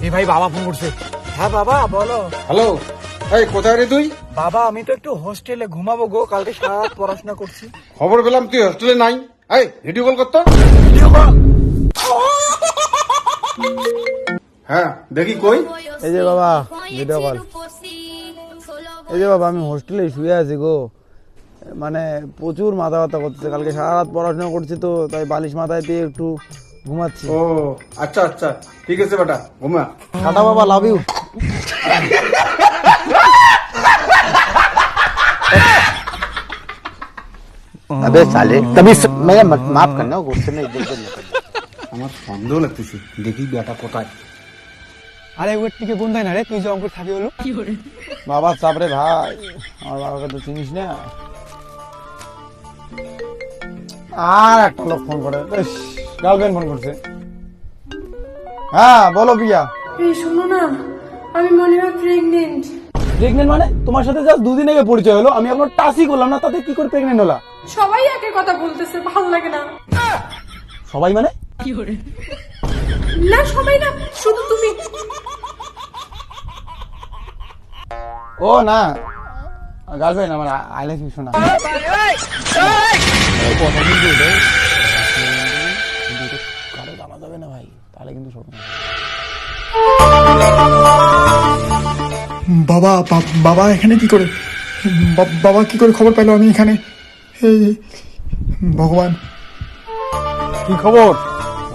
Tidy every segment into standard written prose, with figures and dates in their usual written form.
এই ভাই বাবা ফোন করছে। হ্যাঁ বাবা বলো। হ্যালো, এই কোথায় রে তুই? বাবা আমি তো একটু হোস্টেলে ঘুমাবো গো, কালকে সারা রাত পড়াশোনা করছি। খবর পেলাম তুই হোস্টেলে নাই। এই ভিডিও কল করতো। Video call. হ্যাঁ দেখি কই। এই যে বাবা ভিডিও কল। এই যে বাবা আমি হোস্টেলে শুয়ে আছি গো, মানে প্রচুর মাথা ব্যথা করছে, কালকে সারা রাত পড়াশোনা করছি তো তাই বালিশ মাথায় দিয়ে একটু ঘুমাচ্ছি। ও আচ্ছা আচ্ছা, ঠিক আছে বেটা, ঘুমা। টাটা বাবা, লাভ ইউ। अबे साले कभी मैं माफ करना गुस्से में इधर उधर निकल আমার সন্দেহ লাগতেছে, দেখি বেটা কোথায়। আরে ওর থেকে বন্ধাই না রে, তুই যে অঙ্কুর থাকি হলো। বাবা চাপরে ভাই, আমার বাবাকে তো চিনিস না। আর একটা লোক ফোন করে, গার্লফ্রেন্ড ফোন করছে। হ্যাঁ বলো প্রিয়া। এই শোনো না, আমি মনে হয় প্রেগনেন্ট। প্রেগনেন্ট মানে? তোমার সাথে জাস্ট দুদিন আগে পরিচয় হলো, আমি এখন টাচই করলাম না, তাতে কি করে প্রেগনেন্ট হলা? সবাই একই কথা বলতেছে, ভালো লাগে না। সবাই মানে? না সবাই না, শুধু তুমি। ও না, গার্লফ্রেন্ড আমার, আই লাভ ইউ শোনা। কারো জানা যাবে না ভাই, তাহলে কিন্তু সব। বাবা বাবা এখানে কি করে? বাবা কি করে খবর পেলো আমি এখানে? এই ভগবান, কি খবর?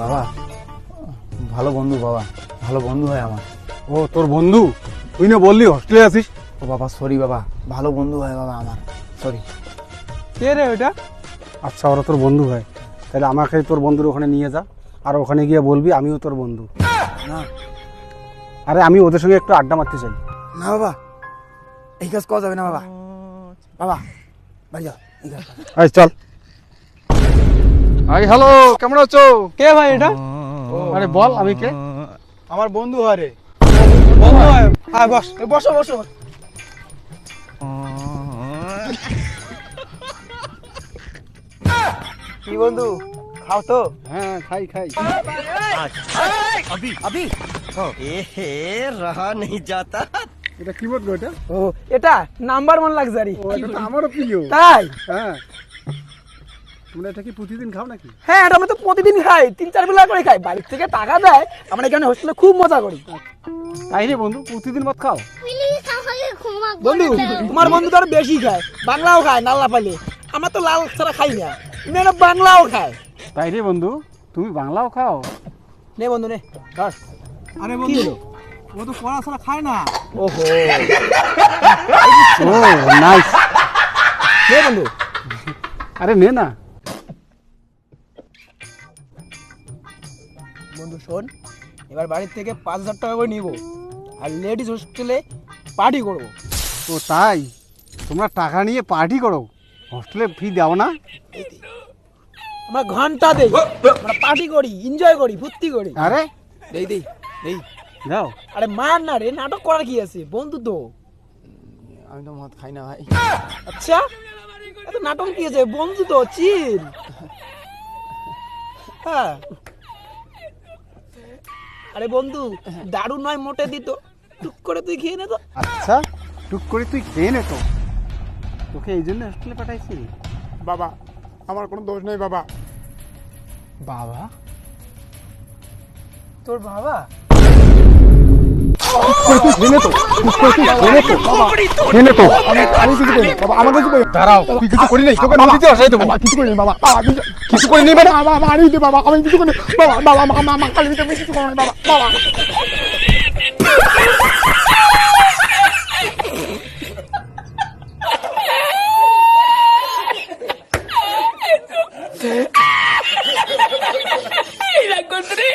বাবা ভালো বন্ধু, বাবা ভালো বন্ধু হয় আমার। ও তোর বন্ধু? তুই না বললি হোস্টেলে আছিস? ও বাবা সরি বাবা, ভালো বন্ধু হয় বাবা আমার, সরি। কে রে ওটা? আচ্ছা ওরা তোর বন্ধু হয়, তাহলে আমাকে তোর বন্ধুর ওখানে নিয়ে যা, আর ওখানে গিয়ে বলবি আমিও তোর বন্ধু। না আরে আমি ওদের সঙ্গে একটু আড্ডা মারতে চাই। না বাবা, এই কাজ করা যাবে না বাবা। বাবা বাড়ি যাও, এই কাজ করা যাবে না। এই চল। আই হ্যালো, কেমন আছো? কে ভাই এটা? আরে বল আমি কে? আমার বন্ধু হয় রে। বন্ধু হয়? হ্যাঁ বস, বসো বসো। কি বন্ধু, খাও তো? হ্যাঁ খাই খাই। रहा नहीं जाता এটা কি বলবো এটা? ও এটা নাম্বার 1 লাক্সারি। ও এটা তো আমারও প্রিয়। তাই? হ্যাঁ, তোমরা এটা কি প্রতিদিন খাও নাকি? হ্যাঁ এটা আমি তো প্রতিদিন খাই, 3-4 বেলা করে খাই, বাড়ির থেকে টাকা দেয়, আমরা এখানে হোস্টেলে খুব মজা করি। তাই রে বন্ধু, প্রতিদিন মত খাও? বন্ধু তোমার বন্ধু তো আরো বেশি খায়, বাংলাও খায় নাল্লা পালে, আমার তো লাল ছাড়া খাই না, মেয়েরা বাংলাও খায়। তাই রে বন্ধু, তুমি বাংলাও খাও? নে বন্ধু নে ধর। আরে কি বন্ধু হলো? ও তো পড়া ছাড়া খায় না। ওহো ও নাইস। নে বন্ধু। আরে নে না। বন্ধু শোন, এবার বাড়ির থেকে 5,000 টাকা করে নিব, আর লেডিস হোস্টেলে পার্টি করবো। ও তাই? তোমরা টাকা নিয়ে পার্টি করো, হোস্টেলে ফি দাও না? আমরা ঘন্টা দেই, আমরা পার্টি করি, এনজয় করি, ফুর্তি করি। আরে দেই দেই দেই। যাও। আরে মার না রে, নাটক করার কি আছে, বন্ধু তো। আমি তো মদ খাই না ভাই। আচ্ছা এত নাটক কি আছে, বন্ধু তো, চিল। হ্যাঁ আরে বন্ধু দারু নয় মোটে দিত, টুক করে তুই খেয়ে নে তো। আচ্ছা টুক করে তুই খেয়ে নে তো, তোকে এই জন্য হোস্টেলে পাঠাইছি। বাবা আমার কোনো দোষ নেই বাবা। বাবা? তোর বাবা? আমি কিছু করি বাবা, আমাকে কিছু করি। দাঁড়াও, তুই কিছু করি নাই, তোকে নদীতে আসাই দেবো। বাবা কিছু করি বাবা, বাবা কিছু করি নেই মানে? বাবা মারি দে বাবা, আমি কিছু করি বাবা, বাবা মা কালি দিতে কিছু করি বাবা, বাবা। এই রাগ করতে রে।